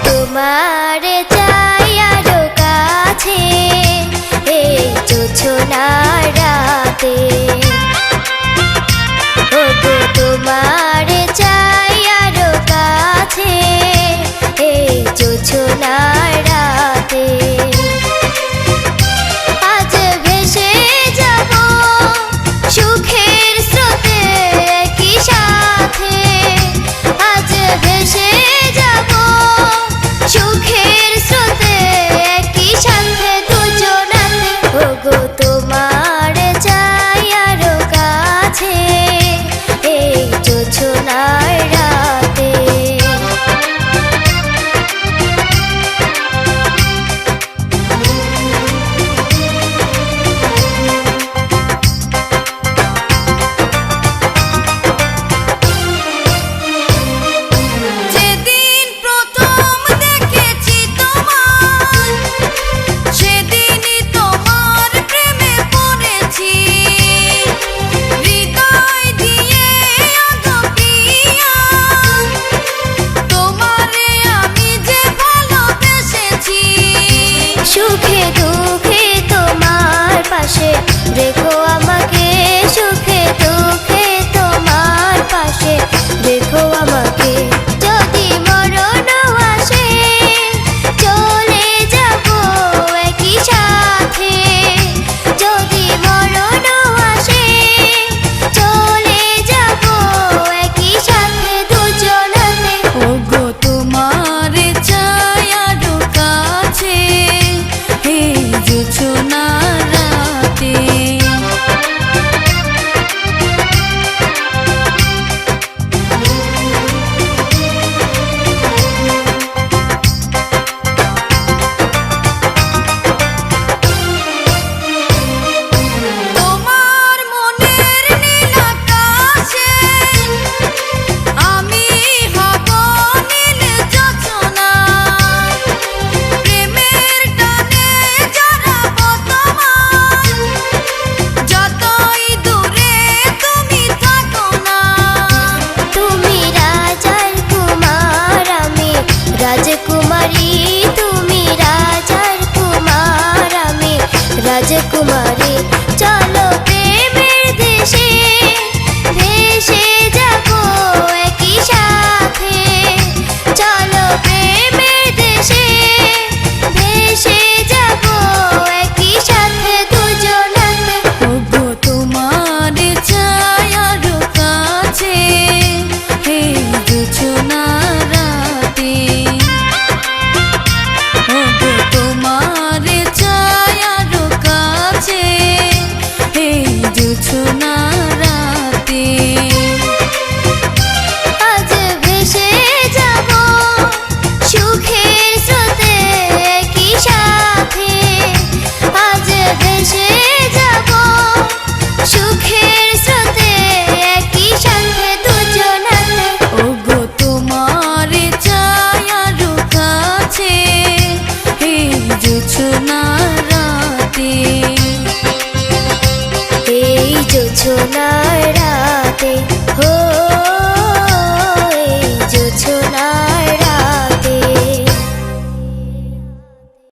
তোমার চাই আরো কাছে এই জোছনার রাতে, ওগো তোমার চাই আরো কাছে এই জোছনার রাতে। আজ ভেসে যাব সুখের স্রোতে একই সাথে, আজ ভেসে যাব সুখের স্রোতে একই সাথে দুজনাতে। ওগো তোমার চাই আরো কাছে এই জোছনার রাতে। সুখে দুঃখে তোমার পাশে রেখো আমাকে, সুখে দুঃখে তোমার পাশে রেখো আমাকে। যদি মরণ আসে চলে যাব একই সাথে, যদি মরণ আসে চলে যাব একই সাথে দুজনাতে। ওগো তোমার চাই আরো কাছে এই জোছনার রাতে। তোমার মনের নীল আকাশে আমি হব নীল জোছনা, প্রেমের টানে জড়াবো তোমার যতই দূরে তুমি থাকো না। তুমি রাজার কুমার আমি রাজকুমারী, তুমি রাজার কুমার আমি রাজকুমারী। চলো প্রেমের দেশে ভেসে যাব একই সাথে, চলো প্রেমের দেশে ভেসে যাব একই সাথে দুজনাতে। ওগো তোমার চাই আরো কাছে এই জোছনার রাতে। ওগো তোমার চাই আরো কাছে এই জোছনার রাতে। আজ ভেসে যাব সুখের স্রোতে একই সাথে, আজ ভেসে যাব সুখের স্রোতে একই সাথে দুজনাতে। ওগো তোমার চাই আরো কাছে এই জোছনার রাতে। এই জোছনার